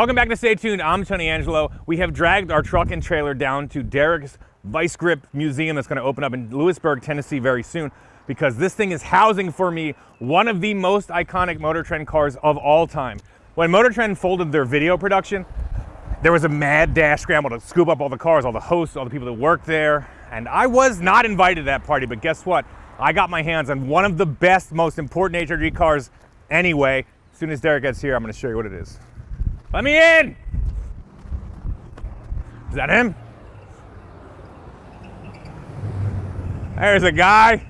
Welcome back to Stay Tuned. I'm Tony Angelo. We have dragged our truck and trailer down to Derek's Vice Grip Museum that's going to open up in Lewisburg, Tennessee very soon, because this thing is housing for me one of the most iconic MotorTrend cars of all time. When MotorTrend folded their video production, there was a mad dash scramble to scoop up all the cars, all the hosts, all the people that worked there, and I was not invited to that party, but guess what? I got my hands on one of the best, most important HRG cars anyway. As soon as Derek gets here, I'm going to show you what it is. Let me in! Is that him? There's a guy.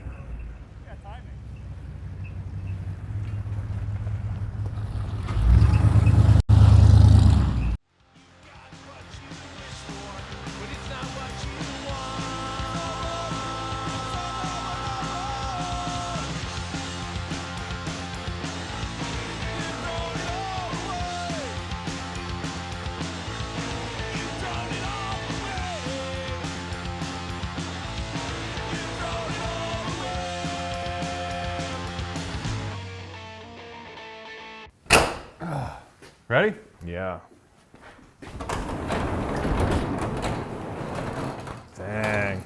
Ready? Yeah. Dang.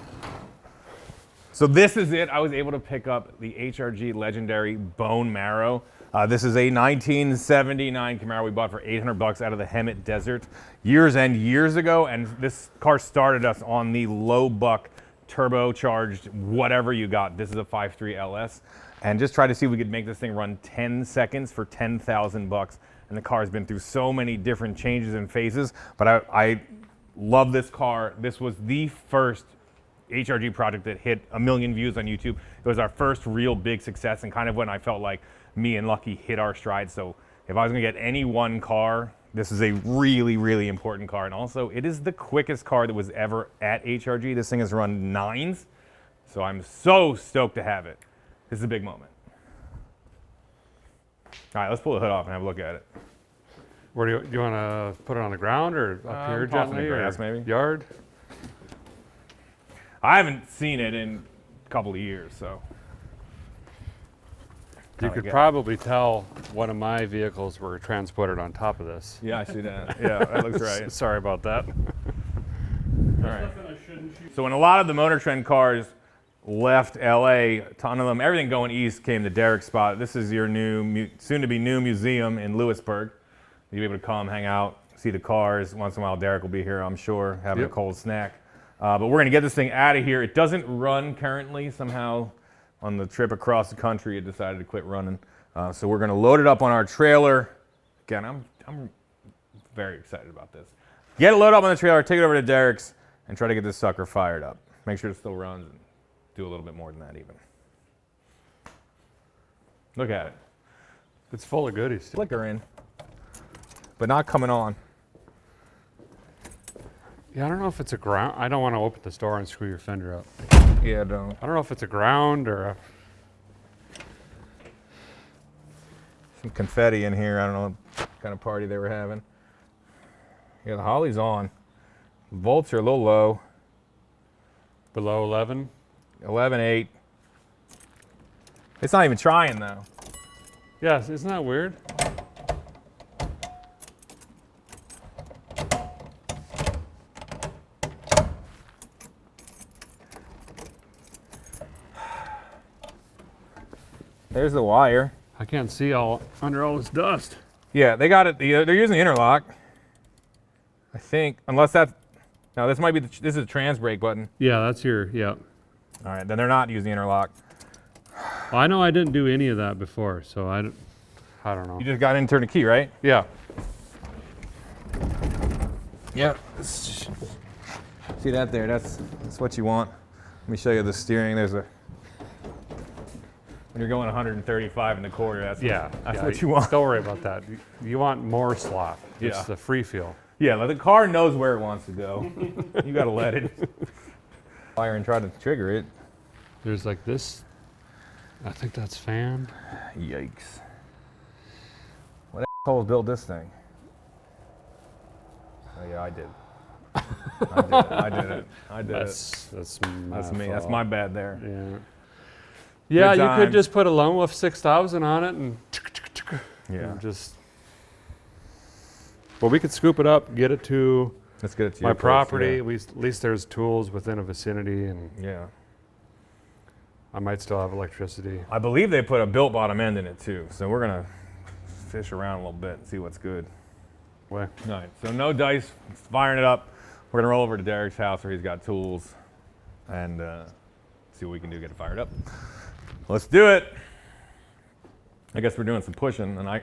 So this is it. I was able to pick up the HRG legendary Bonemaro. This is a 1979 Camaro we bought for $800 out of the Hemet Desert years and years ago, and this car started us on the low buck turbocharged whatever you got. This is a 5.3 LS, and just tried to see if we could make this thing run 10 seconds for 10,000 bucks. And the car has been through so many different changes and phases, but I love this car. This was the first HRG project that hit 1 million views on YouTube. It was our first real big success, and kind of when I felt like me and Lucky hit our stride. So if I was gonna get any one car, this is a really, really important car. And also, it is the quickest car that was ever at HRG. This thing has run 9s, so I'm so stoked to have it. This is a big moment. All right, let's pull the hood off and have a look at it. Where do you want to put it on the ground or up here gently, grass, or maybe yard? I haven't seen it in a couple of years, so. You could probably tell one of my vehicles were transported on top of this. Yeah, I see that. Yeah, that looks right. Sorry about that. All right. So when a lot of the MotorTrend cars left LA, a ton of them, everything going east came to Derek's spot. This is your new, soon-to-be new museum in Lewisburg. You'll be able to come, hang out, see the cars. Once in a while, Derek will be here, I'm sure, having a cold snack. But we're going to get this thing out of here. It doesn't run currently. Somehow, on the trip across the country, it decided to quit running. So we're going to load it up on our trailer. Again, I'm very excited about this. Get it loaded up on the trailer, take it over to Derek's, and try to get this sucker fired up. Make sure it still runs. And do a little bit more than that even. Look at it. It's full of goodies. Flicker in, but not coming on. Yeah, I don't know if it's a ground. I don't want to open this door and screw your fender up. Yeah, don't. I don't know if it's a ground or a... Some confetti in here. I don't know what kind of party they were having. Yeah, the Holly's on. Volts are a little low. Below 11? 11.8. It's not even trying though. Yes, isn't that weird? There's the wire. I can't see under all this dust. Yeah, they got it. They're using the interlock, I think, unless that's. No, this might be. This is a trans brake button. Yeah, that's your. Yeah. All right, then they're not using the interlock. Well, I know I didn't do any of that before, so I don't know. You just got in and turned the key, right? Yeah. Yeah. See that there? That's what you want. Let me show you the steering. There's a. When you're going 135 in the quarter, that's what you want. Don't worry about that. You want more slop. It's the free feel. Yeah, like the car knows where it wants to go. You got to let it. Fire and try to trigger it. There's like this. I think that's fan. Yikes. What assholes built this thing? Oh yeah, I did. I did it. That's me. That's my bad there. Yeah. Yeah, you could just put a Lone Wolf 6000 on it and just. Well, we could scoop it up, get it to Let's get it to my your place, property. yeah. At least there's tools within a vicinity, and Yeah. I might still have electricity. I believe they put a built bottom end in it too, so we're gonna fish around a little bit and see what's good. Way. All right, so no dice, firing it up. We're gonna roll over to Derek's house where he's got tools and see what we can do to get it fired up. Let's do it. I guess we're doing some pushing, and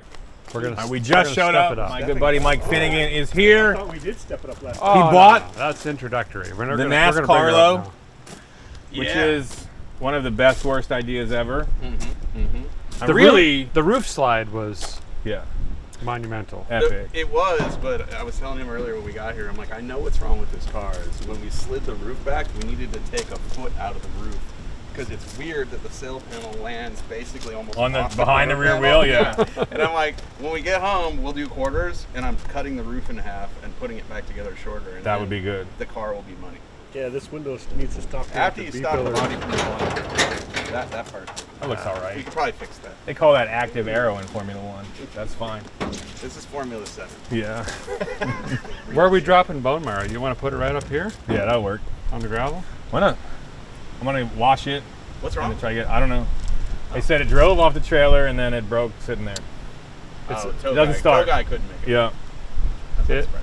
we just showed up. My good buddy Mike Finnegan is here. I thought we did step it up last Oh, time. He bought that's introductory. We're the gonna NASCAR bring it low, up now. which is one of the best worst ideas ever. I'm The really, the roof slide was yeah, monumental. epic. It was, but I was telling him earlier when we got here, I'm like, I know what's wrong with this car. Is when we slid the roof back, we needed to take a foot out of the roof. Because it's weird that the sail panel lands basically almost On the off behind the rear panel. wheel, yeah. And I'm like, when we get home, we'll do quarters, and I'm cutting the roof in half and putting it back together shorter. And That then would be good. The car will be money. Yeah, this window needs to stop. After you stop the body panel, that part. That looks all You right. could probably fix that. They call that active aero in Formula One. That's fine. This is Formula 7. Yeah. Where are we dropping Bonemaro? You want to put it right up here Yeah, that'll work. on the gravel? Why not? I'm gonna wash it. What's I'm wrong? gonna try to get. I don't know. They said it drove off the trailer and then it broke sitting there. Tow doesn't guy. start. Tow guy couldn't make it. Yeah.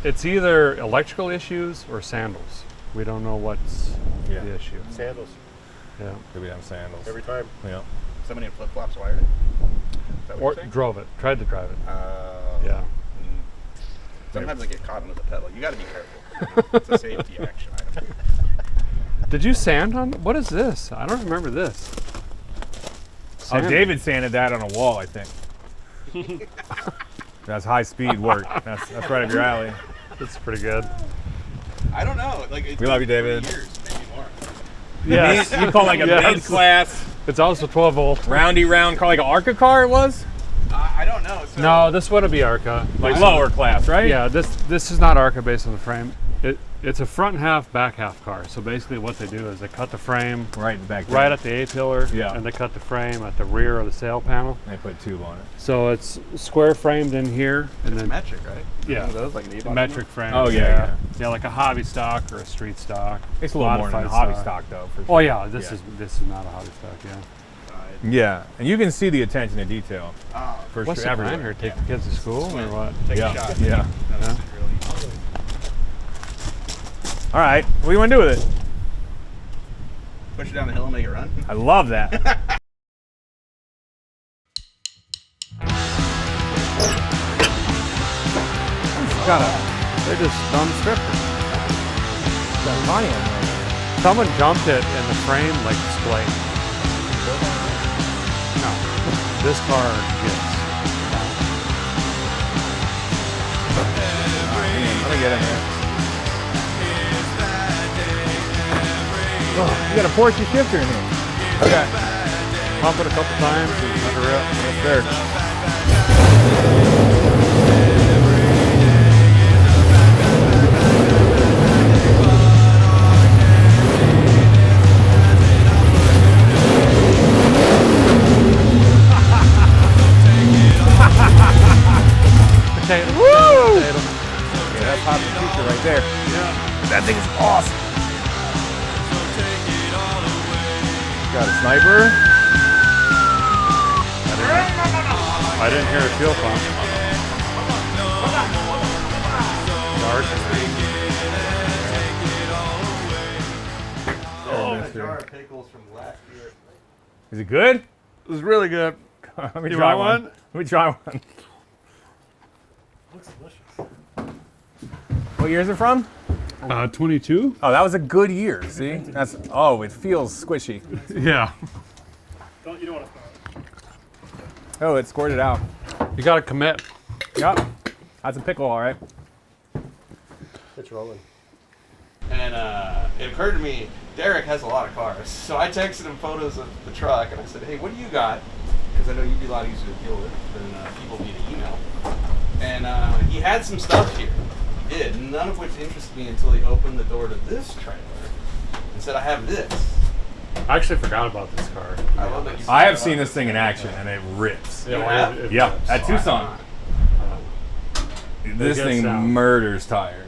It's either electrical issues or sandals. We don't know what's Yeah. the issue. Sandals Yeah. Could be them sandals. every time. Yeah. Somebody in flip flops wired it. Is that what Or you're saying? drove it. Tried to drive it. Yeah. Sometimes I get caught under the pedal. You got to be careful. It's a safety action item. Did you sand on? What is this? I don't remember this. Oh, Sand. David sanded that on a wall, I think. That's high speed work. That's right up your alley. That's pretty good. I don't know. Like We love you, David. Years, maybe more. Yes. You call like a Yes. mid class, It's also 12 volt. roundy round car, like an ARCA car it was? I don't know. So No, this wouldn't be ARCA. Like lower class, right? Yeah, this is not ARCA based on the frame. It's a front half, back half car. So basically what they do is they cut the frame Right back there. right at the A-pillar, Yeah. and they cut the frame at the rear of the sail panel. They put tube on it. So it's square framed in here, and it's then metric, right? yeah, One of those, like an E-body metric frame. Oh, yeah, yeah, like a hobby stock or a street stock. It's a little more than a Modified hobby stock though, for sure. Oh yeah, this Yeah. is not a hobby stock. Yeah. one. Yeah, and you can see the attention to detail for What's sure. the plan Everywhere. here? Take the kids to school or what? Take Yeah, a shot. yeah. That was really easy. All right, what do you want to do with it? Push it down the hill and make it run. I love that. They just done stripped it. Got money on there. Someone jumped it and the frame like splayed. No, this car gets. Let me get in there. Oh, you got a Porsche shifter in here. Okay. Pump it a couple times and let her up. Yes, sir. Potato. Woo! Potato. Yeah, that's hot feature right there. That thing is awesome. Got a sniper. I didn't hear a fuel pump. Dark. Jar of pickles from last year. Is it good? It was really good. Let me You try want one. Let me try one. Looks delicious. What year is it from? 22? Oh, that was a good year. See? That's it feels squishy. Yeah. You don't want to. Oh, it squirted out. You gotta commit. Yep. That's a pickle, all right. It's rolling. And it occurred to me, Derek has a lot of cars. So I texted him photos of the truck, and I said, hey, what do you got? Because I know you'd be a lot easier to deal with than people via email. And he had some stuff here. He did, none of which interested me until he opened the door to this trailer and said, I have this. I actually forgot about this car. I love that you I have seen this thing in action, and it rips. You have? Yeah, at Tucson. This get thing sound. murders tires.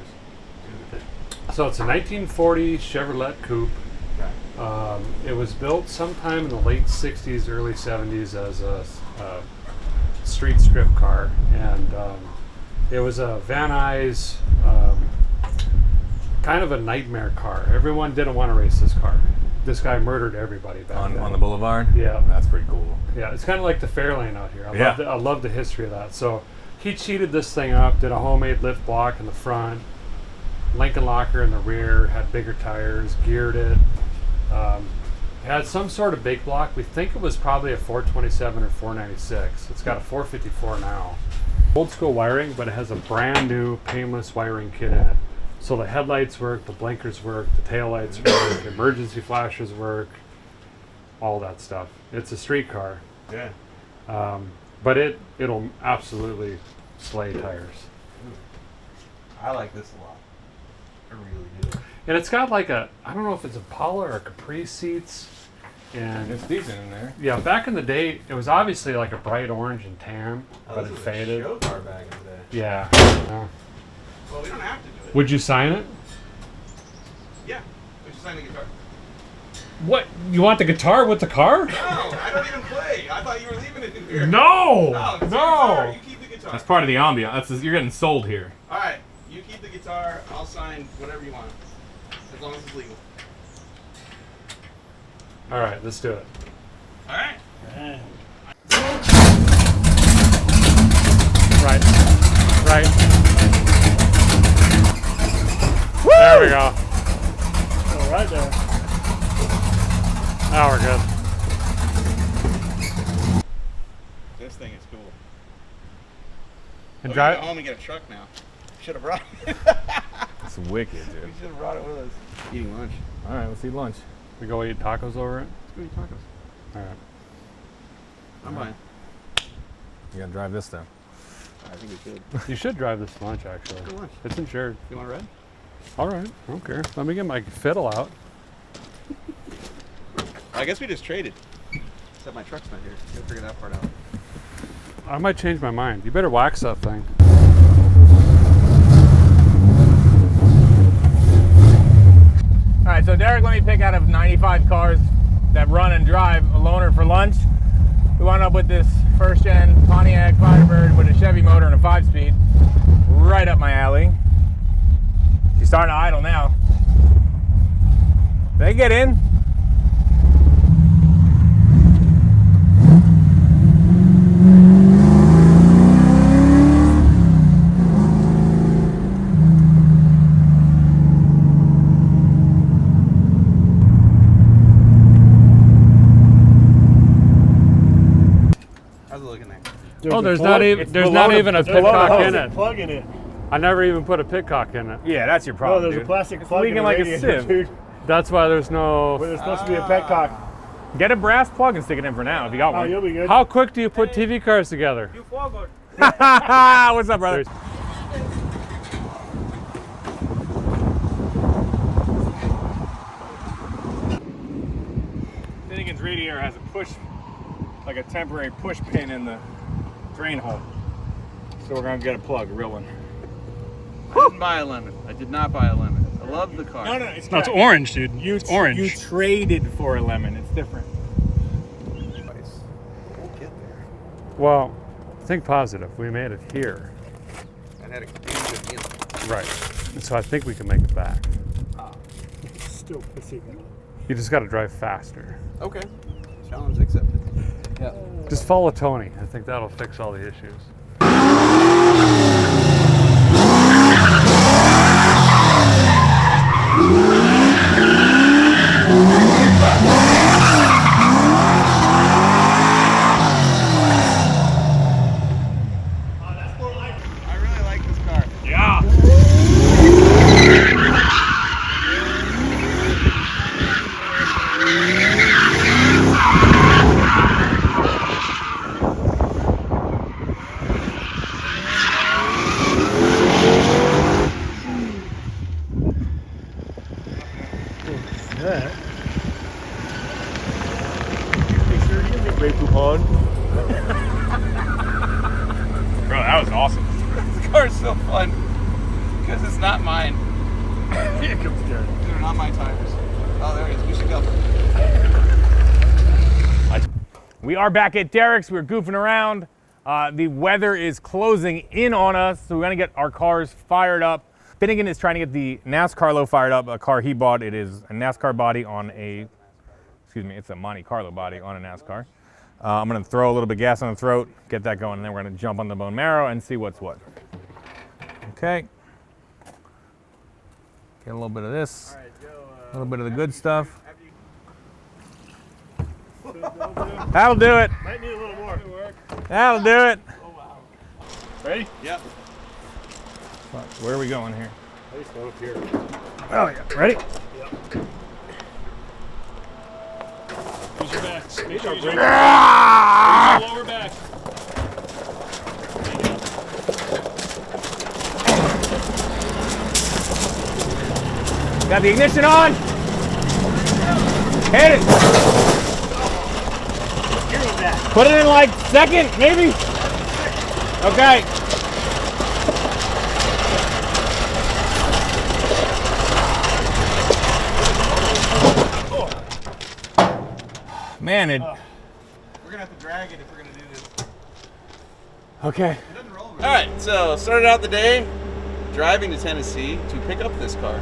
So it's a 1940 Chevrolet Coupe. Okay. It was built sometime in the late 60s, early 70s as a street strip car. And it was a Van Nuys, kind of a nightmare car. Everyone didn't want to race this car. This guy murdered everybody back then. On the boulevard? Yeah. That's pretty cool. Yeah, it's kind of like the Fairlane out here. Yeah. I love the history of that. So he cheated this thing up, did a homemade lift block in the front, Lincoln locker in the rear, had bigger tires, geared it. Had some sort of big block. We think it was probably a 427 or 496. It's got a 454 now. Old school wiring, but it has a brand new painless wiring kit in it. So the headlights work, the blinkers work, the taillights work, emergency flashes work, all that stuff. It's a street car. Yeah. But it'll absolutely slay tires. I like this a lot. I really do. And it's got like I don't know if it's Impala or Capri seats. And It's decent in there. yeah, back in the day, it was obviously like a bright orange and tan, but this it was faded. A show car back in the day. Yeah. Well, we don't have to do it. Would you sign it? Yeah. We should sign the guitar. What? You want the guitar with the car? No, I don't even play. I thought you were leaving it in here. No! No, it's your guitar. You keep the guitar. That's part of the ambiance. You're getting sold here. All right. You keep the guitar. I'll sign whatever you want, as long as it's legal. All right, let's do it. All right. Right. Right. There we go. Oh, right there. Now we're good. This thing is cool. And We're gonna drive. go home and get a truck now. Should have brought it. It's wicked, We dude. should have brought it with us. Eating lunch. All right, let's eat lunch. We go eat tacos over it. Let's go eat tacos. All right. I'm fine. You gotta drive this though. I think we should. You should drive this lunch, actually. Go lunch. It's insured. You want a red? All right. I don't care. Let me get my fiddle out. I guess we just traded. Except my truck's not here. Gotta figure that part out. I might change my mind. You better wax that thing. All right, so Derek let me pick out of 95 cars that run and drive a loaner for lunch. We wound up with this first gen Pontiac Firebird with a Chevy motor and a 5-speed. Right up my alley. She's starting to idle now. They get in. How's it looking there? There's not even a pitcock in it. Plug in it. I never even put a pitcock in it. Yeah, that's your Oh, problem. there's dude. a plastic It's plug leaking in like the a radiator, sieve. dude. That's why there's no. Where there's supposed to be a petcock. Get a brass plug and stick it in for now if you got Oh, one. you'll be good. How quick do you put TV cars together? What's up, brother? Finnegan's radiator has a push, like a temporary push pin in the drain hole. So we're gonna get a plug, a real one. I didn't buy a lemon. I did not buy a lemon. I love the car. No, it's No, it's orange, dude. It's orange. You traded for a lemon. It's different. We'll get there. Well, think positive. We made it here. And had a damn good meal. Right. So I think we can make it back. Still pissy. You just got to drive faster. Okay. Challenge accepted. Yeah. Just follow Tony. I think that'll fix all the issues. I really like this car. Yeah. That. Hey, sir, you get Ray Coupon. Bro, that was awesome. car is so fun because it's not mine. Here comes Derek. They're not my tires. Oh, there he is. We should go. We are back at Derek's. We're goofing around. The weather is closing in on us, so we're gonna get our cars fired up. Finnegan is trying to get the NASCAR fired up, a car he bought. It is a NASCAR body on a, it's a Monte Carlo body on a NASCAR. I'm gonna throw a little bit of gas on the throat, get that going, and then we're gonna jump on the Bonemaro and see what's what. Okay. Get a little bit of this, a little bit of the good stuff. That'll do it. Might need a little more. That'll do it. Oh, wow. Ready? Yep. Fuck, where are we going here? I just go up here. Oh yeah, ready? Yep. Use your back. Make sure you use your lower back. Got the ignition on. Hit it. Put it in like second, maybe? Okay. Man, it. We're gonna have to drag it if we're gonna do this. Okay. All right, so started out the day driving to Tennessee to pick up this car.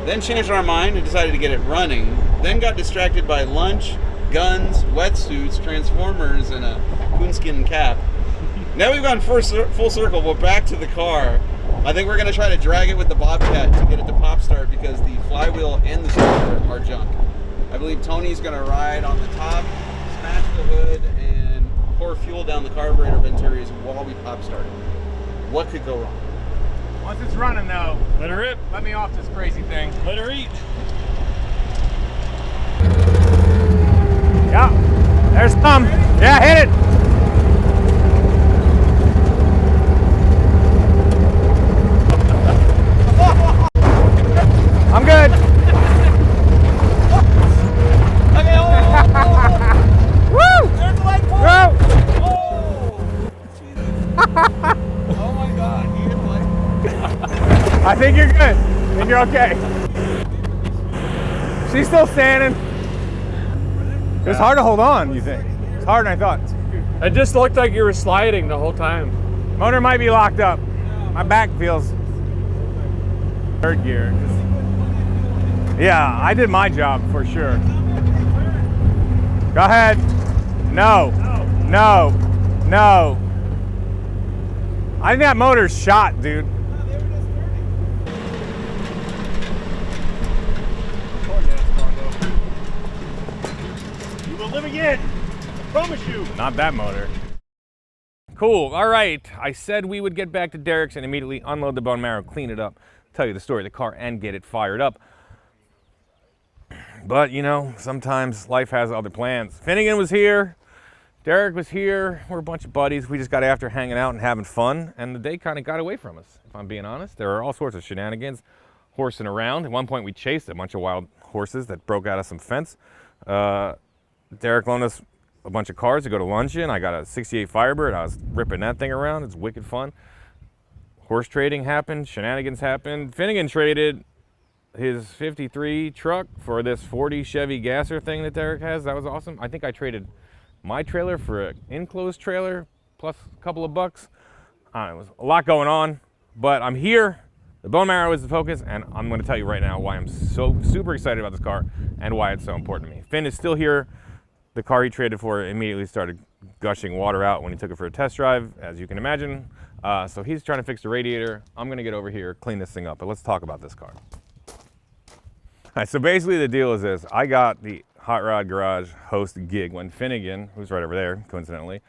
Then changed our mind and decided to get it running. Then got distracted by lunch, guns, wetsuits, transformers, and a coonskin cap. Now we've gone full circle. We're back to the car. I think we're going to try to drag it with the Bobcat to get it to pop start because the flywheel and the starter are junk. I believe Tony's going to ride on the top, smash the hood, and pour fuel down the carburetor venturis while we pop start it. What could go wrong? Once it's running though, Let her rip. let me off this crazy thing. Let her eat. Yeah, there's some. Yeah, hit it. I'm good. Okay, Woo! there's the light pole. Go! Oh! Jesus. Oh my God, he hit the light. I think you're good. I think you're okay. She's still standing. It was hard to hold on, you think? It's harder than I thought. It just looked like you were sliding the whole time. Motor might be locked up. My back feels third gear. Yeah, I did my job for sure. Go ahead. No. No. No. I think that motor's shot, dude. You will live again. I promise you. Not that motor. Cool. All right. I said we would get back to Derek's and immediately unload the Bonemaro, clean it up, tell you the story of the car, and get it fired up. But, you know, sometimes life has other plans. Finnegan was here. Derek was here. We're a bunch of buddies. We just got after hanging out and having fun, and the day kind of got away from us, if I'm being honest. There are all sorts of shenanigans horsing around. At one point, we chased a bunch of wild horses that broke out of some fence. Derek loaned us a bunch of cars to go to lunch in. I got a 68 Firebird. I was ripping that thing around. It's wicked fun. Horse trading happened. Shenanigans happened. Finnegan traded his 53 truck for this 40 Chevy Gasser thing that Derek has. That was awesome. I think I traded my trailer for an enclosed trailer plus a couple of bucks. It was a lot going on, but I'm here. The Bonemaro is the focus, and I'm going to tell you right now why I'm so super excited about this car and why it's so important to me. Finn is still here. The car he traded for immediately started gushing water out when he took it for a test drive, as you can imagine. So he's trying to fix the radiator. I'm going to get over here, clean this thing up, but let's talk about this car. All right, so basically the deal is this. I got the Hot Rod Garage host gig when Finnegan, who's right over there, coincidentally,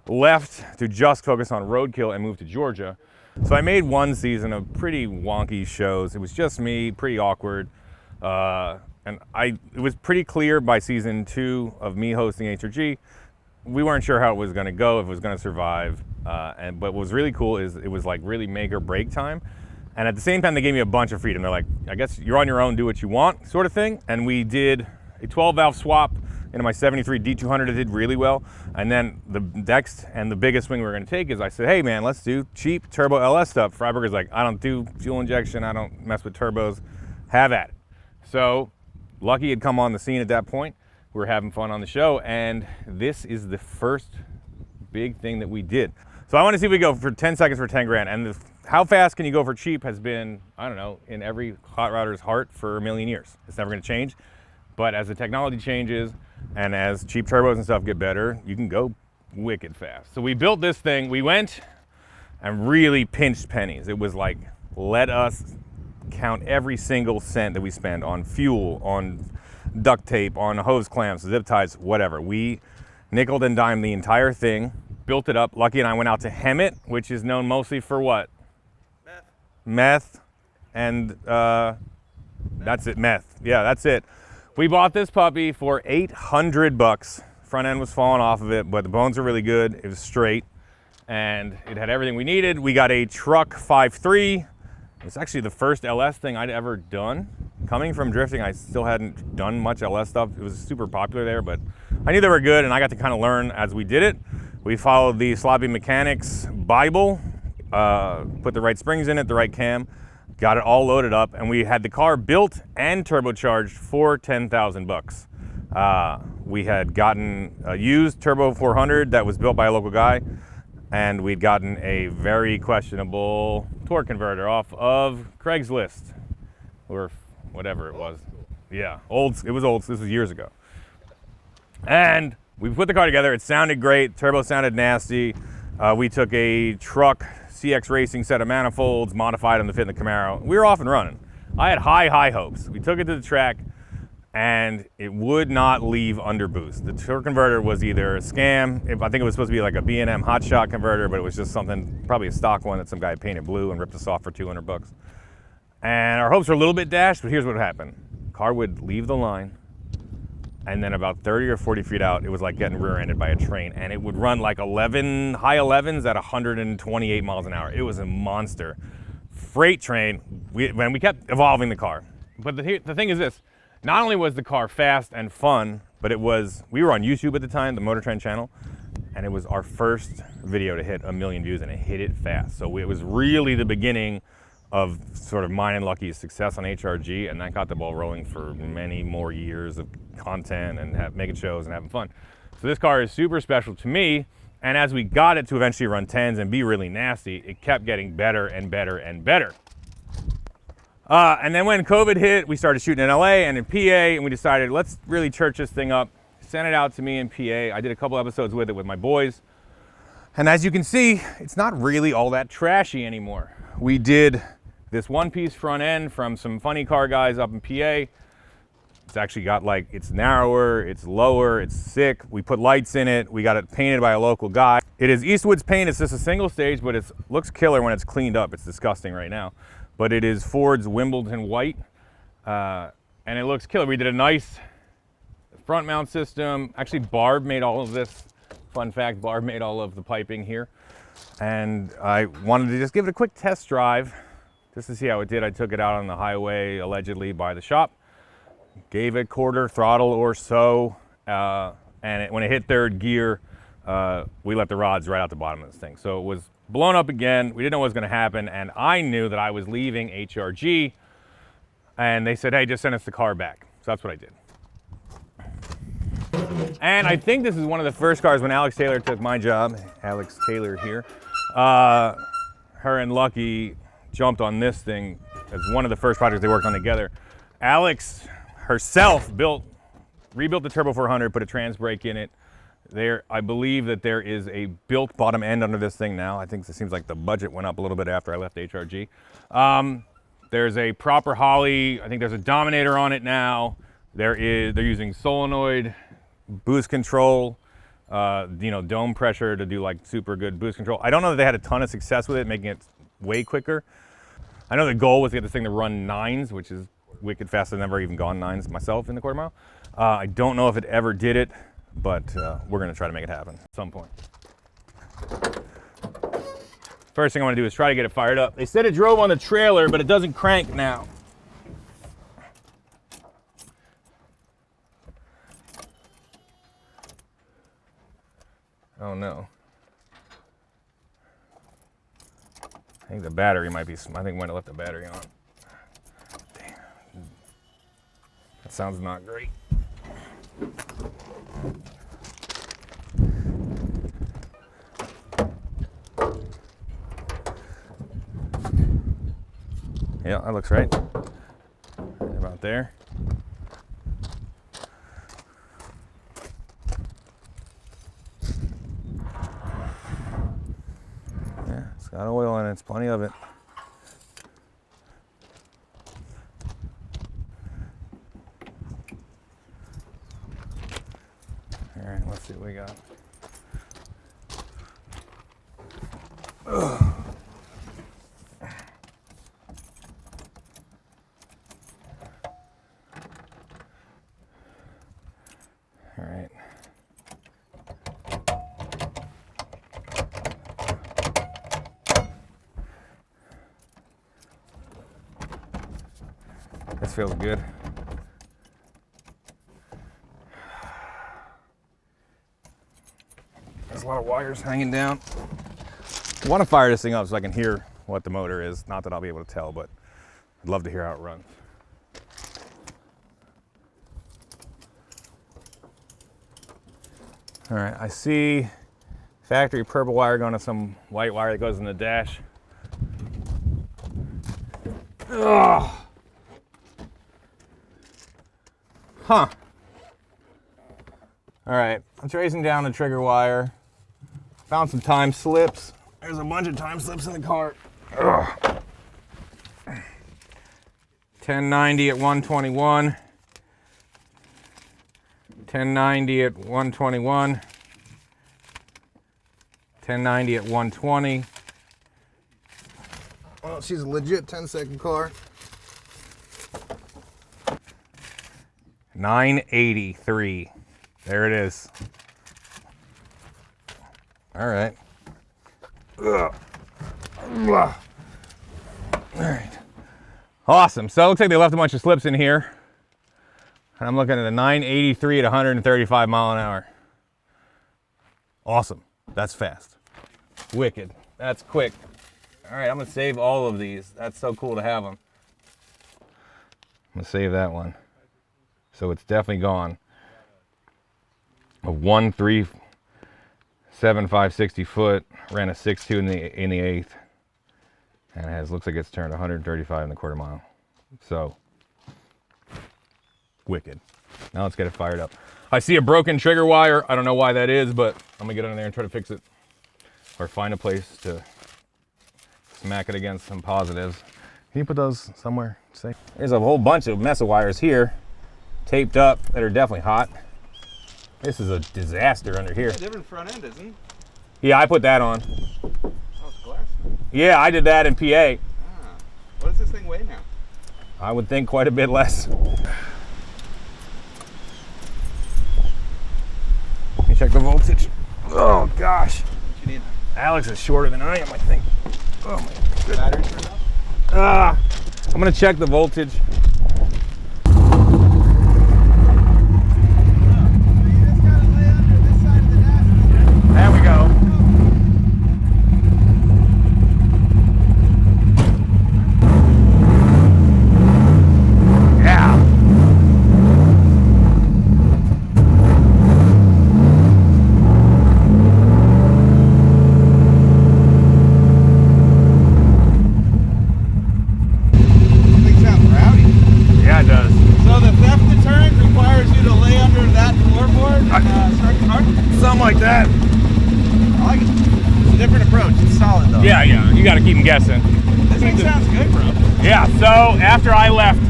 left to just focus on roadkill and moved to Georgia. So I made one season of pretty wonky shows. It was just me, pretty awkward. And it was pretty clear by season 2 of me hosting HRG, we weren't sure how it was going to go, if it was going to survive. But what was really cool is it was like really make or break time. And at the same time, they gave me a bunch of freedom. They're like, I guess you're on your own, do what you want, sort of thing. And we did a 12-valve swap into my 73 D200, it did really well. And then the next and the biggest swing we were gonna take is I said, hey man, let's do cheap turbo LS stuff. Firebird is like, I don't do fuel injection, I don't mess with turbos, have at it. So Lucky had come on the scene at that point. We were having fun on the show, and this is the first big thing that we did. So I want to see if we go for 10 seconds for 10 grand. And how fast can you go for cheap has been, I don't know, in every hot rodder's heart for a million years. It's never going to change. But as the technology changes and as cheap turbos and stuff get better, you can go wicked fast. So we built this thing. We went and really pinched pennies. It was like, let us count every single cent that we spend on fuel, on duct tape, on hose clamps, zip ties, whatever. We nickeled and dimed the entire thing, built it up. Lucky and I went out to Hemet, which is known mostly for what? Meth. And that's it, meth. Yeah, that's it. We bought this puppy for $800. Front end was falling off of it, but the bones are really good. It was straight, and it had everything we needed. We got a truck 5.3. It's actually the first LS thing I'd ever done. Coming from drifting, I still hadn't done much LS stuff. It was super popular there, but I knew they were good, and I got to kind of learn as we did it. We followed the Sloppy Mechanics Bible, put the right springs in it, the right cam, got it all loaded up, and we had the car built and turbocharged for $10,000. We had gotten a used Turbo 400 that was built by a local guy, and we'd gotten a very questionable torque converter off of Craigslist, or whatever it was. Yeah, old. It was old. This was years ago. And we put the car together. It sounded great. Turbo sounded nasty. We took a truck CX Racing set of manifolds, modified them to fit in the Camaro. We were off and running. I had high hopes. We took it to the track, and it would not leave under boost. The torque converter was either a scam. I think it was supposed to be like a B&M hotshot converter, but it was just something, probably a stock one that some guy painted blue and ripped us off for $200. And our hopes were a little bit dashed, but here's what happened. Car would leave the line, and then about 30 or 40 feet out, it was like getting rear-ended by a train, and it would run like high 11s at 128 miles an hour. It was a monster. Freight train, we kept evolving the car. But the thing is this, not only was the car fast and fun, but we were on YouTube at the time, the MotorTrend channel, and it was our first video to hit 1 million views, and it hit it fast. So it was really the beginning of sort of mine and Lucky's success on HRG, and that got the ball rolling for many more years of content and making shows and having fun. So this car is super special to me, and as we got it to eventually run 10s and be really nasty, it kept getting better and better and better. And then when COVID hit, we started shooting in LA and in PA, and we decided, let's really church this thing up. Sent it out to me in PA. I did a couple episodes with it with my boys. And as you can see, it's not really all that trashy anymore. We did this one-piece front end from some funny car guys up in PA. It's actually got like, it's narrower, it's lower, it's sick. We put lights in it. We got it painted by a local guy. It is Eastwood's paint. It's just a single stage, but it looks killer when it's cleaned up. It's disgusting right now. But it is Ford's Wimbledon white, and it looks killer. We did a nice front mount system. Actually, Barb made all of this. Fun fact, Barb made all of the piping here. And I wanted to just give it a quick test drive just to see how it did. I took it out on the highway, allegedly by the shop, gave it quarter throttle or so, and when it hit third gear, we let the rods right out the bottom of this thing. So it was blown up again. We didn't know what was going to happen, and I knew that I was leaving HRG, and they said, hey, just send us the car back. So that's what I did. And I think this is one of the first cars when Alex Taylor took my job. Alex Taylor here. Her and Lucky jumped on this thing as one of the first projects they worked on together. Alex herself rebuilt the Turbo 400, put a trans brake in it. I believe that there is a built bottom end under this thing now. I think it seems like the budget went up a little bit after I left HRG. There's a proper Holly. I think there's a Dominator on it now. They're using solenoid boost control, dome pressure to do like super good boost control. I don't know that they had a ton of success with it, making it way quicker. I know the goal was to get this thing to run 9s, which is wicked fast. I've never even gone 9s myself in the quarter mile. I don't know if it ever did it, but we're gonna try to make it happen at some point. First thing I wanna do is try to get it fired up. They said it drove on the trailer, but it doesn't crank now. Oh no. I think the battery might be, I think we might have left the battery on. Damn. That sounds not great. Yeah, that looks right. Right about there. Yeah, it's got oil in it, it's plenty of it. All right, let's see what we got. Ugh. All right. This feels good. There's a lot of wires hanging down. I want to fire this thing up so I can hear what the motor is. Not that I'll be able to tell, but I'd love to hear how it runs. All right, I see factory purple wire going to some white wire that goes in the dash. Ugh. Huh. All right, I'm tracing down the trigger wire. Found some time slips. There's a bunch of time slips in the cart. Ugh. 1090 at 121. 1090 at 121. 1090 at 120. Well, she's a legit 10-second car. 983. There it is. All right. Ugh. All right. Awesome. So it looks like they left a bunch of slips in here. And I'm looking at a 983 at 135 mile an hour. Awesome. That's fast. Wicked. That's quick. All right, I'm gonna save all of these. That's so cool to have them. I'm gonna save that one. So it's definitely gone. A 1.37560 foot, ran a 6.2 in the eighth, and it has, looks like it's turned 135 in the quarter mile. So wicked. Now let's get it fired up. I see a broken trigger wire. I don't know why that is, but I'm gonna get in there and try to fix it, or find a place to smack it against some positives. Can you put those somewhere safe? There's a whole bunch of mess of wires here, taped up, that are definitely hot. This is a disaster under here. Yeah, different front end, isn't it? Yeah, I put that on. Oh, it's glass? Yeah, I did that in PA. Ah. What does this thing weigh now? I would think quite a bit less. Let me check the voltage. Oh gosh. What you need? Alex is shorter than I am, I think. Oh my goodness. Battery turned off? I'm gonna check the voltage. There we go. Yeah. Thing sounds rowdy. Yeah, it does. So the theft deterrent requires you to lay under that floorboard and start the car? Something like that. I like it. It's a different approach. It's solid though. Yeah, you gotta keep them guessing. This thing sounds good, bro. Yeah, so after I left,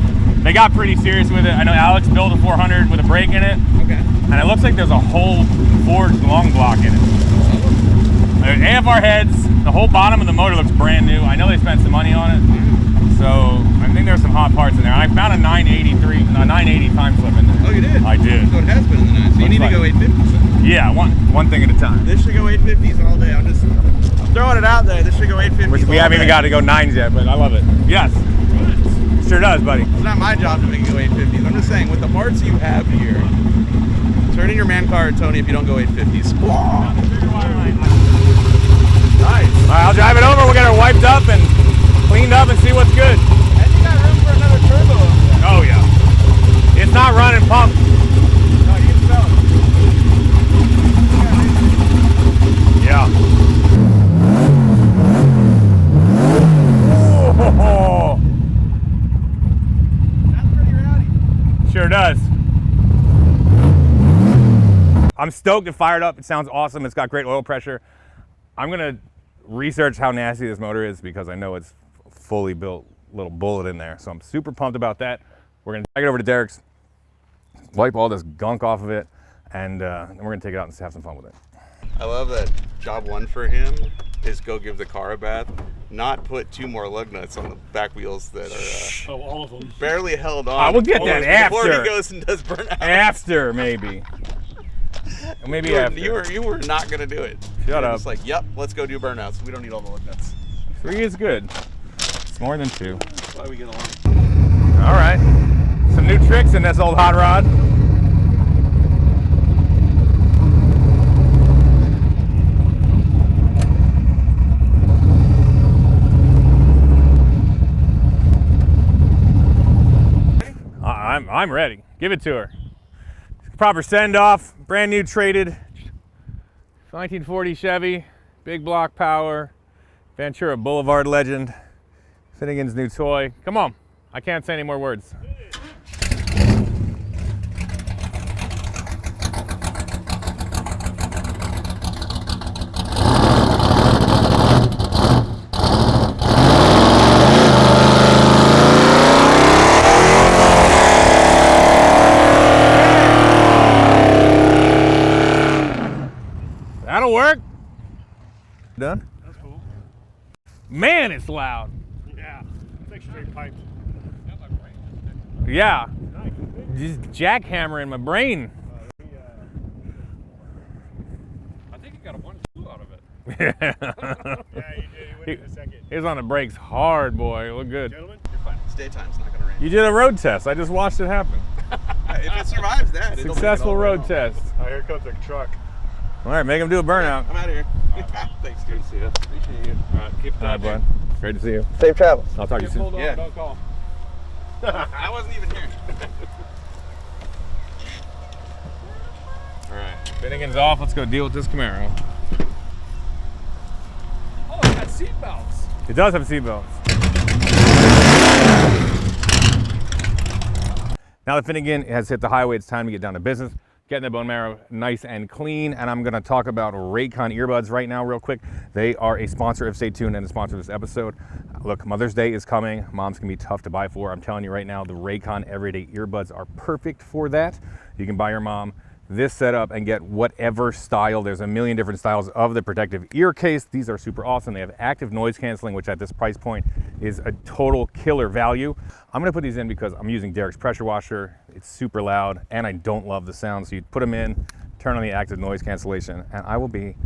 they got pretty serious with it. I know Alex built a 400 with a brake in it, Okay. and it looks like there's a whole forged long block in it. There's AFR heads, the whole bottom of the motor looks brand new. I know they spent some money on it, so I think there's some hot parts in there. I found a 980 time slip in there. Oh, you did? I did. So it has been in the 9. So you need to go 850s. Yeah, one thing at a time. This should go 850s all day. I'm throwing it out there. This should go 850s. We haven't even got to go 9s yet, but I love it. Yes. Sure does, buddy. It's not my job to make it go 850s. I'm just saying, with the parts you have here, turn in your man car at Tony if you don't go 850s. up and see what's good. And you got room for another turbo. Oh yeah. It's not running pump. No, you can sell it. Yeah. Oh, That's pretty rowdy. sure does. I'm stoked. It fired up. It sounds awesome. It's got great oil pressure. I'm gonna research how nasty this motor is because I know it's fully built little bullet in there. So I'm super pumped about that. We're gonna take it over to Derek's, wipe all this gunk off of it, and then we're gonna take it out and have some fun with it. I love that job one for him is go give the car a bath, not put 2 more lug nuts on the back wheels that are Oh, all of them. barely held on. I will get that before after. he goes and does burnout. After, maybe. Maybe you were, after. you were not gonna do it. Shut you were up. Just like, yep, let's go do burnouts. We don't need all the lug nuts. 3 is good. It's more than 2. That's why we get along. All right. Some new tricks in this old hot rod. I'm ready. Give it to her. Proper send off. Brand new traded 1940 Chevy, big block power, Ventura Boulevard legend, Finnegan's new toy. Come on. I can't say any more words. That'll work. Done? That's cool. Man, it's loud. Yeah. It's like straight pipes. Yeah. Just jackhammering my brain. I think you got a 1-2 out of it. Yeah, Yeah, you did. You went in a second. he was on the brakes hard, boy. It looked good. Gentlemen, you're fine. It's daytime. It's not gonna rain. You did a road test. I just watched it happen. If it survives that, it'll make it all Successful the way road home. test. Oh, here comes a truck. All right, make him do a burnout. I'm out of here. Thanks, dude. See ya. Appreciate you. All right, keep All right, bud. Great to see you. Safe travels. I'll talk to you soon. Hold on, Yeah. don't call. I wasn't even here. All right, Finnegan's off. Let's go deal with this Camaro. Oh, it got seat belts. It does have seatbelts. Now that Finnegan has hit the highway, it's time to get down to business. Getting the Bonemaro nice and clean, and I'm going to talk about Raycon earbuds right now real quick. They are a sponsor of Stay Tuned and a sponsor of this episode. Look, Mother's Day is coming. Moms can be tough to buy for. I'm telling you right now, the Raycon Everyday earbuds are perfect for that. You can buy your mom this setup and get whatever style. There's a million different styles of the protective ear case. These are super awesome. They have active noise canceling, which at this price point is a total killer value. I'm gonna put these in because I'm using Derek's pressure washer. It's super loud and I don't love the sound. So you put them in, turn on the active noise cancellation, and I will be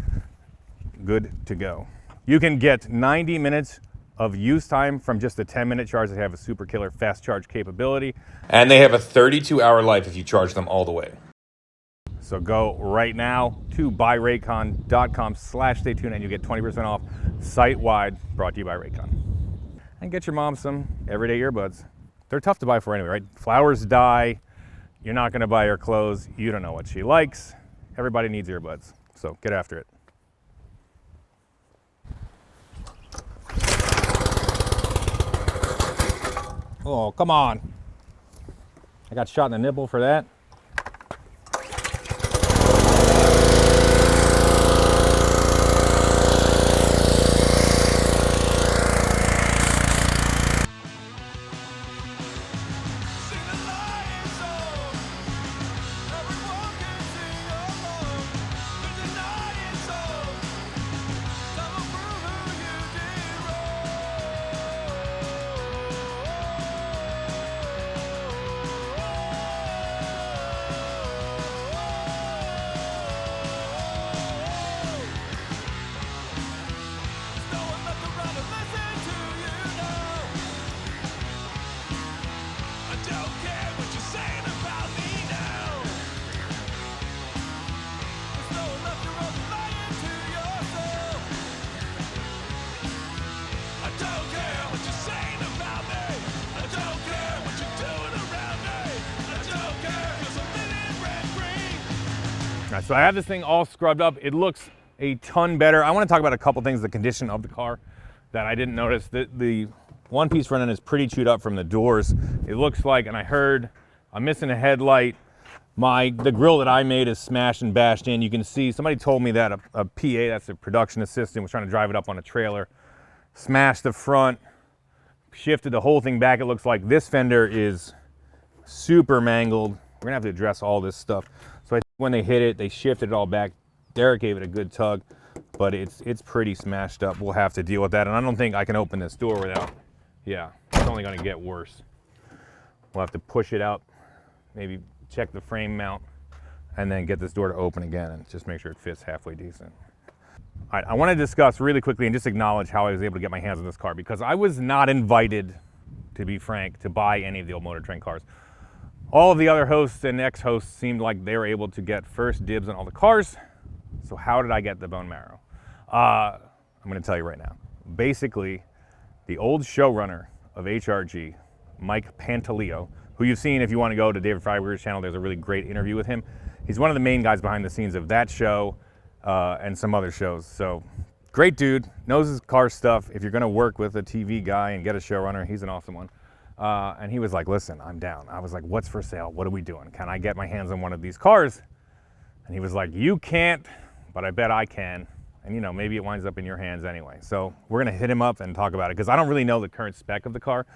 good to go. You can get 90 minutes of use time from just a 10-minute charge. They have a super killer fast charge capability. And they have a 32-hour life if you charge them all the way. So go right now to buyraycon.com/stay tuned and you get 20% off site-wide, brought to you by Raycon. And get your mom some everyday earbuds. They're tough to buy for anyway, right? Flowers die. You're not gonna buy her clothes. You don't know what she likes. Everybody needs earbuds, so get after it. Oh, come on. I got shot in the nipple for that. Nice. So I have this thing all scrubbed up. It looks a ton better. I want to talk about a couple things, the condition of the car that I didn't notice. The one piece front end is pretty chewed up from the doors. It looks like, and I heard I'm missing a headlight. The grill that I made is smashed and bashed in. You can see, somebody told me that a PA, that's a production assistant, was trying to drive it up on a trailer, smashed the front, shifted the whole thing back. It looks like this fender is super mangled. We're gonna have to address all this stuff. So I think when they hit it, they shifted it all back. Derek gave it a good tug, but it's pretty smashed up. We'll have to deal with that. And I don't think I can open this door without, yeah, it's only gonna get worse. We'll have to push it out, maybe check the frame mount, and then get this door to open again and just make sure it fits halfway decent. All right, I want to discuss really quickly and just acknowledge how I was able to get my hands on this car, because I was not invited, to be frank, to buy any of the old MotorTrend cars. All of the other hosts and ex-hosts seemed like they were able to get first dibs on all the cars. So how did I get the Bonemaro? I'm going to tell you right now. Basically, the old showrunner of HRG, Mike Pantaleo, who you've seen if you want to go to David Fireberd's channel. There's a really great interview with him. He's one of the main guys behind the scenes of that show and some other shows. So great dude, knows his car stuff. If you're going to work with a TV guy and get a showrunner, he's an awesome one. And he was like, listen, I'm down. I was like, what's for sale? What are we doing? Can I get my hands on one of these cars? And he was like, you can't, but I bet I can. And you know, maybe it winds up in your hands anyway. So we're going to hit him up and talk about it, because I don't really know the current spec of the car,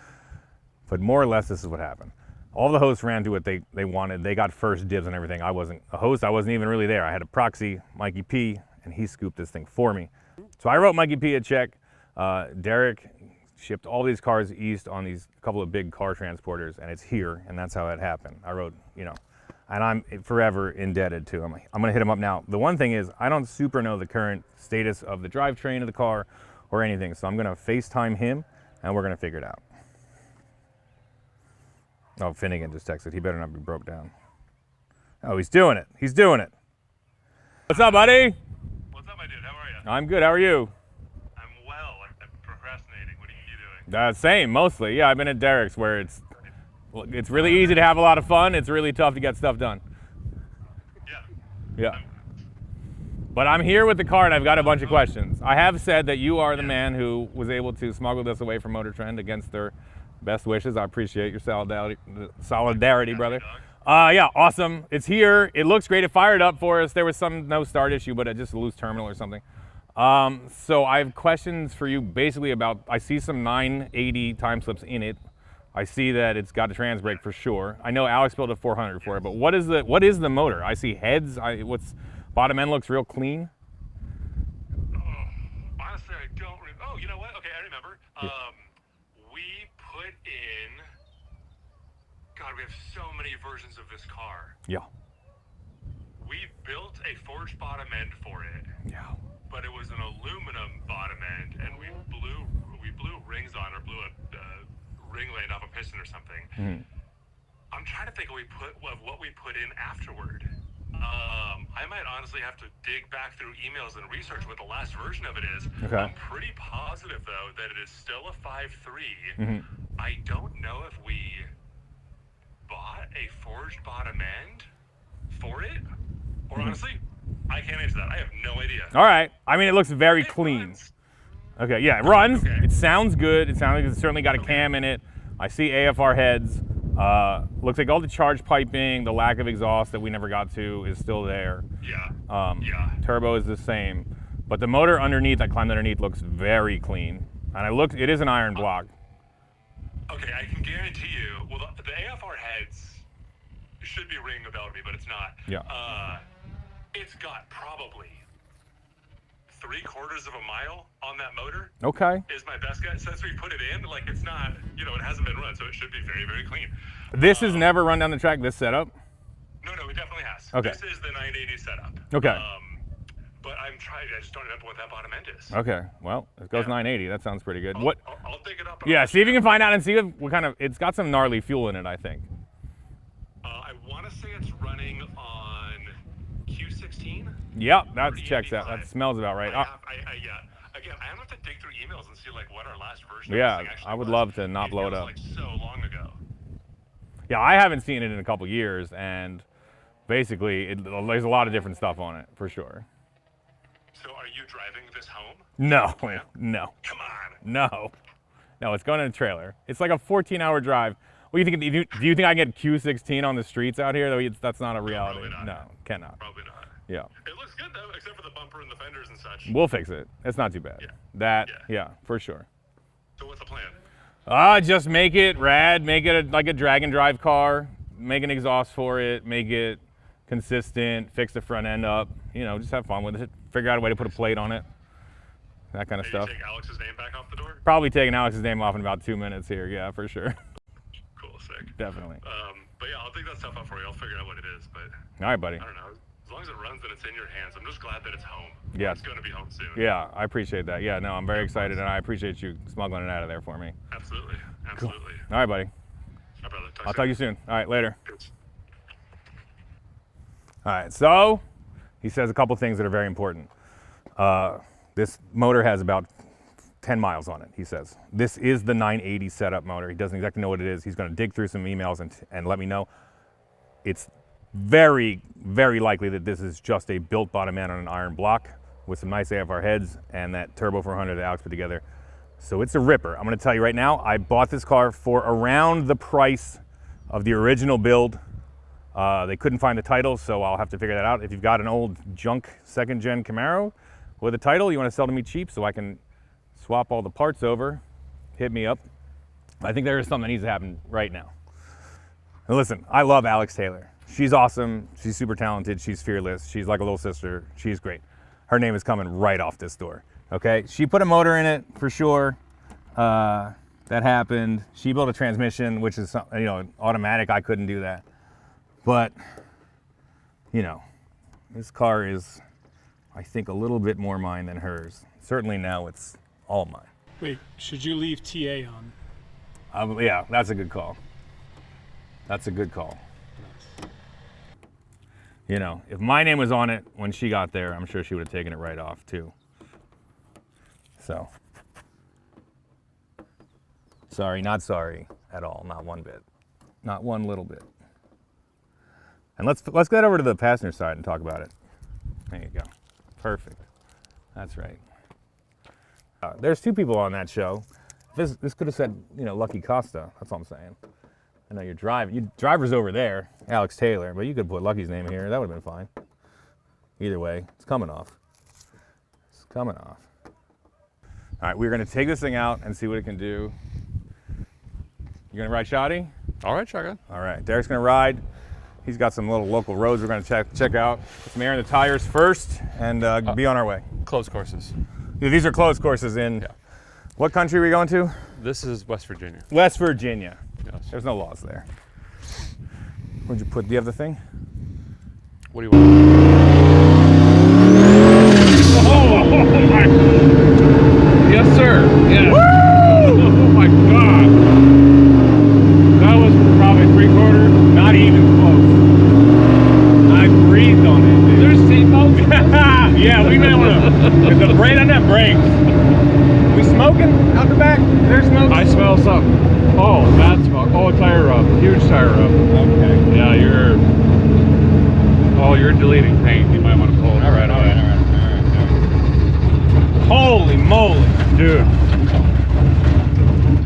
but more or less this is what happened. All the hosts ran to what they wanted. They got first dibs on everything. I wasn't a host. I wasn't even really there. I had a proxy, Mikey P, and he scooped this thing for me. So I wrote Mikey P a check. Derek shipped all these cars east on these couple of big car transporters, and it's here, and that's how that happened. I wrote, you know, and I'm forever indebted to him. I'm gonna hit him up now. The one thing is, I don't super know the current status of the drivetrain of the car or anything, so I'm gonna FaceTime him, and we're gonna figure it out. Oh, Finnegan just texted. He better not be broke down. Oh, he's doing it. He's doing it. What's up, buddy? What's up, my dude? How are you? I'm good. How are you? I'm well. I'm procrastinating. What are you doing? Same, mostly. Yeah, I've been at Derek's, where it's really easy to have a lot of fun. It's really tough to get stuff done. Yeah. Yeah. But I'm here with the car, and I've got a bunch of questions. I have said that you are the man who was able to smuggle this away from MotorTrend against their best wishes. I appreciate your solidarity, brother. Yeah, awesome. It's here. It looks great. It fired up for us. There was some no start issue, but just a loose terminal or something. So I have questions for you basically about, I see some 980 time slips in it. I see that it's got a trans brake for sure. I know Alex built a 400 for it, but what is the motor? I see heads. Bottom end looks real clean. Honestly, I don't remember. Oh, you know what? Okay, I remember. Yeah. We put in, God, we have so many versions of this car. Yeah. We built a forged bottom end for it. Yeah. But it was an aluminum bottom end, and we blew rings on, or blew a ring lane off a piston or something. Mm-hmm. I'm trying to think of what we put in afterward. I might honestly have to dig back through emails and research what the last version of it is. Okay. I'm pretty positive, though, that it is still a 5.3. Mm-hmm. I don't know if we bought a forged bottom end for it, or honestly, I can't answer that. I have no idea. All right. I mean, it looks very clean. Runs. Okay, yeah, it runs. Okay. It sounds good. It sounds like it's certainly got a cam in it. I see AFR heads. Looks like all the charge piping, the lack of exhaust that we never got to is still there. Yeah. Yeah. Turbo is the same. But the motor underneath, I climbed underneath, looks very clean. And it is an iron block. Okay, I can guarantee you, well, the AFR heads should be ringing a bell to me, but it's not. Yeah. It's got probably 3/4 of a mile on that motor. Okay. Is my best guess. Since we put it in, like, it's not, it hasn't been run, so it should be very, very clean. This is never run down the track, this setup? No, it definitely has. Okay. This is the 980 setup. Okay. But I just don't remember what that bottom end is. Okay, well, it goes 980. That sounds pretty good. I'll dig it up. Yeah, see if you can find out and see what kind of, it's got some gnarly fuel in it, I think. I want to say it's running on Q16. Yep, that checks out. That smells about right. Yeah. Again, I have to dig through emails and see what our last version. Yeah, of this thing actually I would was. love to not blow it up. Like so long ago. Yeah, I haven't seen it in a couple years, and basically, there's a lot of different stuff on it, for sure. So are you driving this home? No, no, Come on. no, it's going in a trailer. It's like a 14-hour drive. What do you think? Do you think I can get Q16 on the streets out here? That's not a reality. Probably not. No, cannot. Probably not. Yeah. It looks good though, except for the bumper and the fenders and such. We'll fix it. It's not too bad. Yeah. Yeah, for sure. So what's the plan? Just make it rad, make it like a drag and drive car, make an exhaust for it, make it consistent, fix the front end up, just have fun with it, figure out a way to put a plate on it, that kind of Maybe stuff. take Alex's name back off the door? Probably taking Alex's name off in about 2 minutes here, yeah, for sure. Cool, sick. Definitely. But yeah, I'll dig that stuff out for you. I'll figure out what it is, but All right, buddy. I don't know. As long as it runs and it's in your hands, I'm just glad that it's home. Yeah. It's going to be home soon. Yeah, I appreciate that. Yeah, no, I'm very excited, and I appreciate you smuggling it out of there for me. Absolutely. Absolutely. All right, buddy. My brother. I'll talk to you soon. All right, later. Good. All right, so he says a couple things that are very important. This motor has about 10 miles on it, he says. This is the 980 setup motor. He doesn't exactly know what it is. He's going to dig through some emails and let me know. It's very, very likely that this is just a built bottom end on an iron block with some nice AFR heads and that Turbo 400 that Alex put together. So it's a ripper. I'm going to tell you right now, I bought this car for around the price of the original build. They couldn't find the title, so I'll have to figure that out. If you've got an old junk second-gen Camaro with a title you want to sell to me cheap so I can swap all the parts over, hit me up. I think there is something that needs to happen right now. Now listen, I love Alex Taylor. She's awesome. She's super talented. She's fearless. She's like a little sister. She's great. Her name is coming right off this door. Okay, she put a motor in it for sure. That happened. She built a transmission, which is automatic. I couldn't do that. But this car is, I think, a little bit more mine than hers. Certainly now it's all mine. Wait, should you leave TA on? Yeah, that's a good call. That's a good call. If my name was on it when she got there, I'm sure she would have taken it right off too. So, sorry, not sorry at all, not one bit, not one little bit. And let's get over to the passenger side and talk about it. There you go, perfect. That's right. There's two people on that show. This could have said, Lucky Costa. That's all I'm saying. I know you're driving. Your driver's over there, Alex Taylor, but you could put Lucky's name here. That would have been fine. Either way, it's coming off. It's coming off. All right, we're going to take this thing out and see what it can do. You going to ride Shoddy? All right, shotgun. All right, Derek's going to ride. He's got some little local roads we're going to check out. Put some air in the tires first and be on our way. Closed courses. Yeah, these are closed courses in. Yeah. What country are we going to? This is West Virginia. West Virginia. Yes. There's no laws there. Where'd you put? Do you have the thing? What do you want? Oh my! Yes, sir. Yeah. Oh my God! That was probably 3/4, not even close. I breathed on it, dude. There's seatbelts. Yeah, we may want to. Cause the brake doesn't have brakes. We smoking out the back? There's smoke. I smell something. Oh, bad smoke. Oh, tire rub. Huge tire rub. Okay. Yeah, you're deleting paint. You might want to pull it. All right. Holy moly, dude!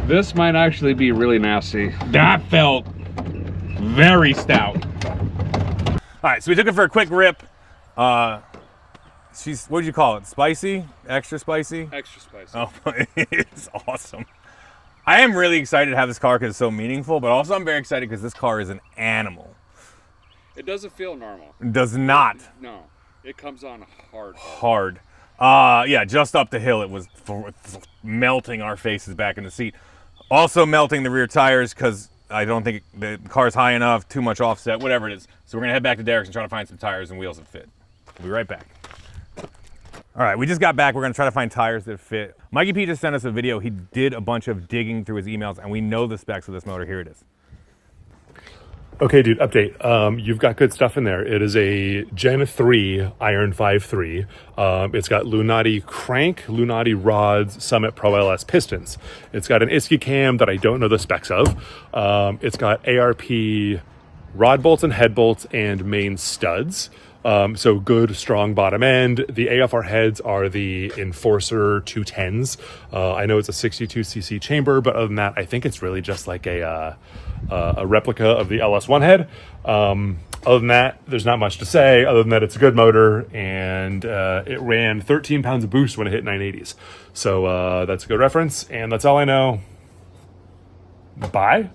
This might actually be really nasty. That felt very stout. All right, so we took it for a quick rip. What did you call it? Spicy? Extra spicy? Extra spicy. Oh, it's awesome. I am really excited to have this car because it's so meaningful, but also I'm very excited because this car is an animal. It doesn't feel normal. It does not. No, it comes on hard. Hard. Yeah, just up the hill it was melting our faces back in the seat. Also melting the rear tires because I don't think the car's high enough, too much offset, whatever it is. So we're going to head back to Derek's and try to find some tires and wheels that fit. We'll be right back. All right, we just got back. We're going to try to find tires that fit. Mikey P just sent us a video. He did a bunch of digging through his emails, and we know the specs of this motor. Here it is. Okay, dude, update. You've got good stuff in there. It is a Gen 3 Iron 5.3. It's got Lunati crank, Lunati rods, Summit Pro LS pistons. It's got an Isky cam that I don't know the specs of. It's got ARP rod bolts and head bolts and main studs. So good, strong bottom end. The AFR heads are the Enforcer 210s. I know it's a 62cc chamber, but other than that, I think it's really just like a replica of the LS1 head. Other than that, there's not much to say, other than that it's a good motor, and it ran 13 pounds of boost when it hit 980s. So that's a good reference, and that's all I know. Bye.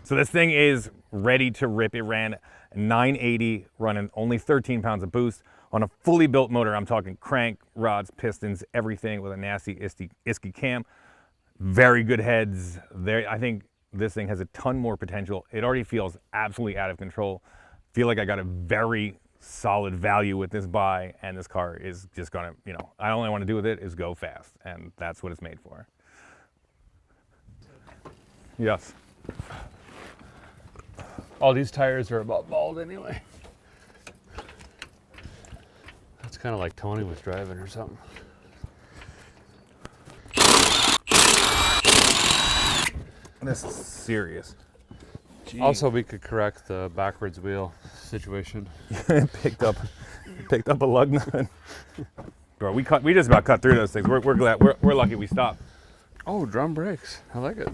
So this thing is ready to rip. It ran 980, running only 13 pounds of boost on a fully built motor. I'm talking crank, rods, pistons, everything with a nasty Isky cam. Very good heads. There, I think this thing has a ton more potential. It already feels absolutely out of control. Feel like I got a very solid value with this buy, and this car is just gonna, you know, I only want to do with it is go fast, and that's what it's made for. Yes. All these tires are about bald anyway. That's kind of like Tony was driving or something. This is serious. Jeez. Also, we could correct the backwards wheel situation. picked up a lug nut. Bro, we just about cut through those things. We're glad we're lucky we stopped. Oh, drum brakes. I like it.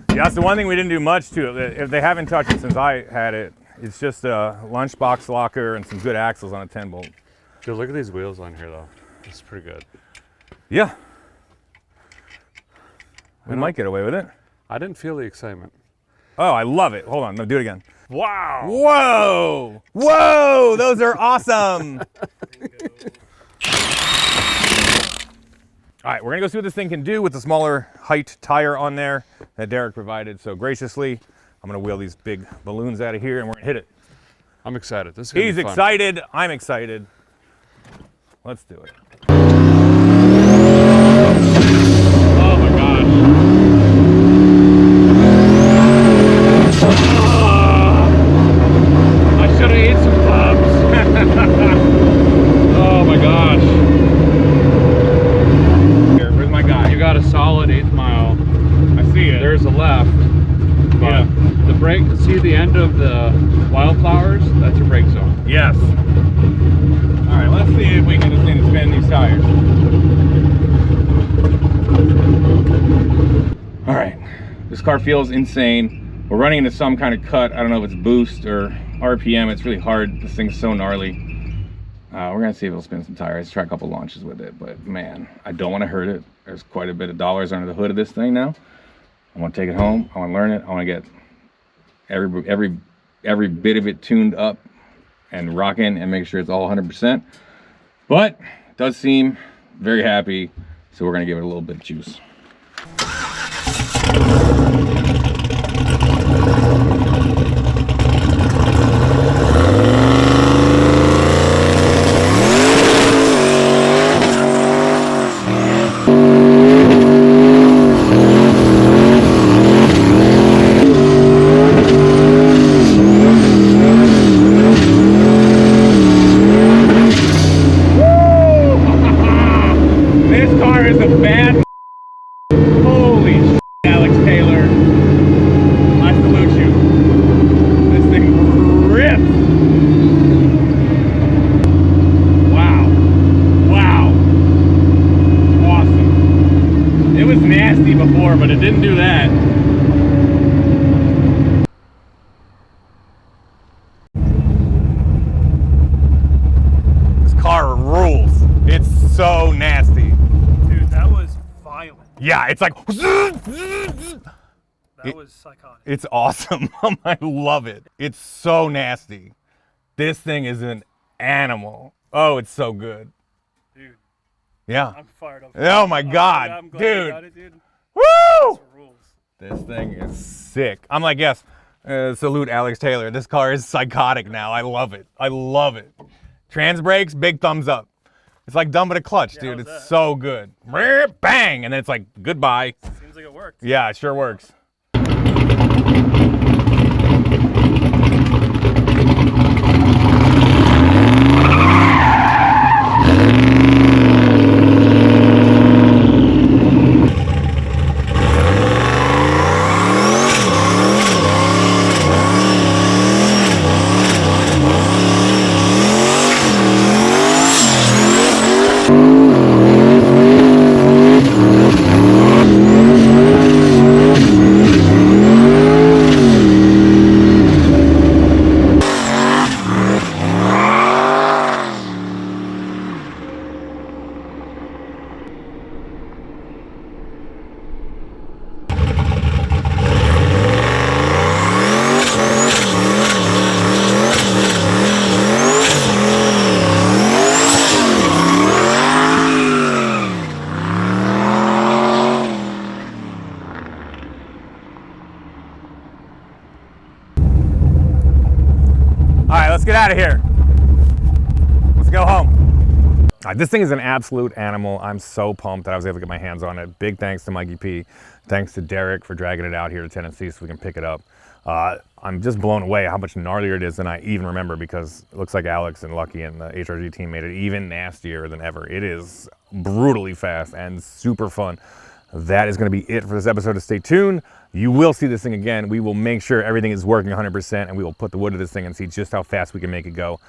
Yeah, that's the one thing we didn't do much to it. If they haven't touched it since I had it, it's just a lunchbox locker and some good axles on a 10 bolt. Dude, look at these wheels on here though. It's pretty good. Yeah. We might get away with it. I didn't feel the excitement. Oh, I love it. Hold on, no, do it again. Wow. Whoa! Whoa! Those are awesome! All right, we're gonna go see what this thing can do with the smaller height tire on there that Derek provided so graciously. I'm gonna wheel these big balloons out of here and we're gonna hit it. I'm excited. This is gonna He's be fun. excited, I'm excited. Let's do it. Oh my gosh. I should have ate some clubs. Oh my gosh. Here, where's my guy? You got a solid 8th mile. I see it. There's a left. But Yeah. the brake, see the end of the wildflowers? That's your brake zone. Yes. All right, let's see if we can just spin these tires. All right, this car feels insane. We're running into some kind of cut. I don't know if it's boost or RPM. It's really hard. This thing's so gnarly. We're gonna see if it'll spin some tires, try a couple launches with it, but man, I don't wanna hurt it. There's quite a bit of dollars under the hood of this thing now. I wanna take it home, I wanna learn it, I wanna get every bit of it tuned up and rocking and make sure it's all 100%. But it does seem very happy, so we're gonna give it a little bit of juice. But it didn't do that. This car rules. It's so nasty. Dude, that was violent. Yeah, it's like That was psychotic. it's awesome. I love it. It's so nasty. This thing is an animal. Oh, it's so good. Dude, Yeah. I'm fired up. Oh my God, I'm glad you got dude. it, dude. Woo! That's rules. This thing is sick. I'm like, yes, salute Alex Taylor. This car is psychotic now. I love it. I love it. Trans brakes, big thumbs up. It's like dumb but a clutch, Yeah, dude. how's It's that? so good. Bang! And then it's like, goodbye. Seems like it worked. Yeah, it sure works. out of here. Let's go home. All right, this thing is an absolute animal. I'm so pumped that I was able to get my hands on it. Big thanks to Mikey P. Thanks to Derek for dragging it out here to Tennessee so we can pick it up. I'm just blown away how much gnarlier it is than I even remember, because it looks like Alex and Lucky and the HRG team made it even nastier than ever. It is brutally fast and super fun. That is going to be it for this episode of Stay Tuned. You will see this thing again. We will make sure everything is working 100%, and we will put the wood to this thing and see just how fast we can make it go.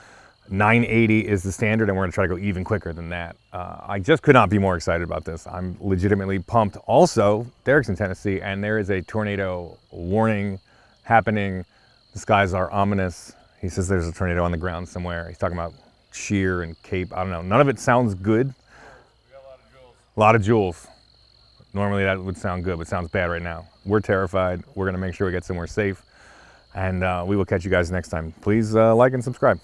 980 is the standard, and we're going to try to go even quicker than that. I just could not be more excited about this. I'm legitimately pumped. Also, Derek's in Tennessee, and there is a tornado warning happening. The skies are ominous. He says there's a tornado on the ground somewhere. He's talking about shear and cape. I don't know. None of it sounds good. We got a lot of jewels. A lot of jewels. Normally that would sound good, but it sounds bad right now. We're terrified. We're going to make sure we get somewhere safe. And we will catch you guys next time. Please like and subscribe.